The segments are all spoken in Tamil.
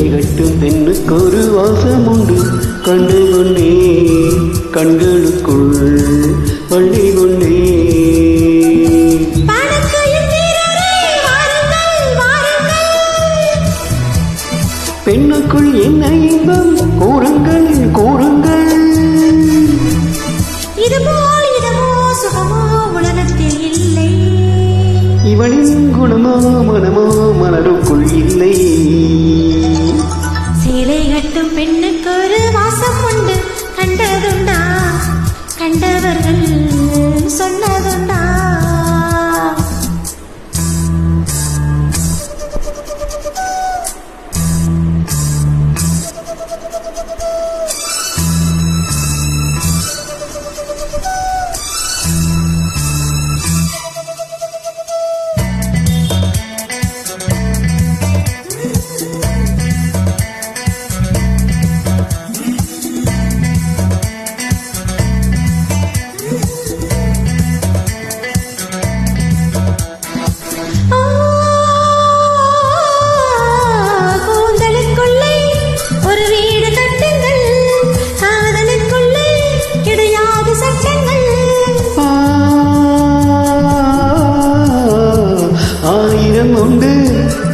சேலை கட்டும் பெண்ணுக்கு ஒரு வாசம் உண்டு. கண்டு கொண்டே கண்களுக்குள் பள்ளி கொண்டே. பெண்ணுக்குள் என்ன இன்பம் கூறுங்கள் கூறுங்கள். இதுபோ சுகமோ உலகத்தில் இல்லை. இவளின் குணமோ மனமோ மலருக்குள் இல்லை. சேலை கட்டும் பெண்ணுக்கு ஒரு வாசம் உண்டு. கண்டதுண்டா கண்டவர்கள் சொன்னதுண்டா.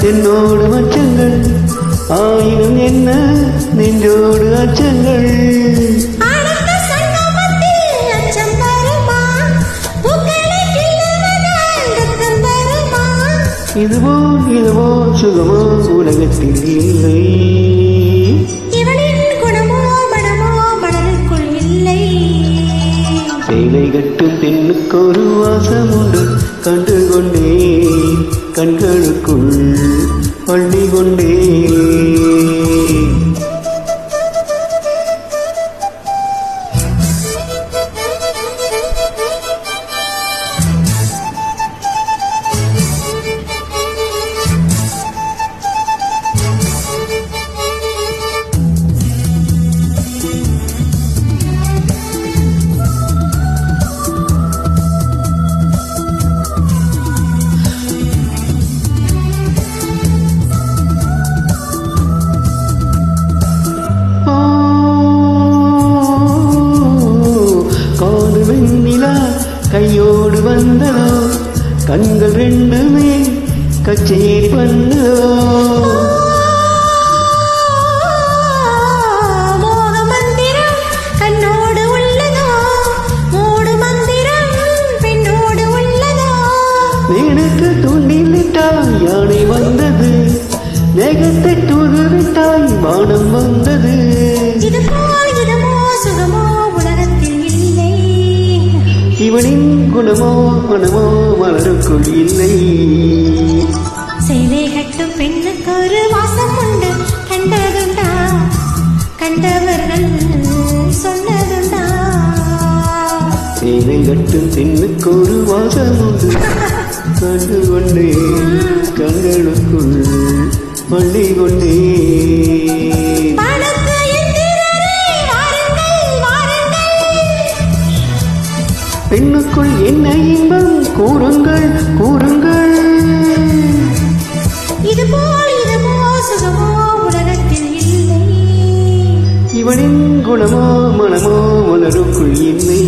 என்னோடு அச்சங்கள் ஆயிரம் என்ன நெஞ்சோடு அச்சங்கள். இதுவோ இதுவோ சுகமோ உலகத்தில் இல்லை. இவளின் குணமோ மனமோ மலருக்குள் இல்லை. சேலை கட்டும் பெண்ணுக்கு ஒரு வாசம் உண்டு. கண்டு கொண்டே கண்களுக்குள் பள்ளி கொண்டே. கையோடு வந்ததோ கண்கள் ரெண்டுமே கச்சேரி பண்ணதோ. மந்திரம் கண்ணோடு உள்ளதோ மூடு மந்திரம் பெண்ணோடு உள்ளதோ. மேனுக்கு தூண்டிலிட்டாய் யானை வந்தது. மேகத்தை தூதுவிட்டாய் வானம் வந்தது. இதுவோ சுகமோ உலகத்தில் இல்லை. இவனின் குணமோ மனமோ மலருக்குள் இல்லை. சேலை கட்டும் பெண்ணுக்கு ஒரு வாசம் உண்டு. கண்டதுண்டா கண்டவர்கள் சொன்னதுண்டா. சேலை கட்டும் பெண்ணுக்கு ஒரு வாசம் உண்டு. கண்டு கொண்டே கண்களுக்குள் பள்ளி கொண்டே. பெண்ணுக்குள் என்ன இன்பம் கூறுங்கள் கூறுங்கள். இதுபோ சுகமோ உலகத்தில் இல்லை. இவனின் குணமோ மனமோ மலருக்குள் இல்லை.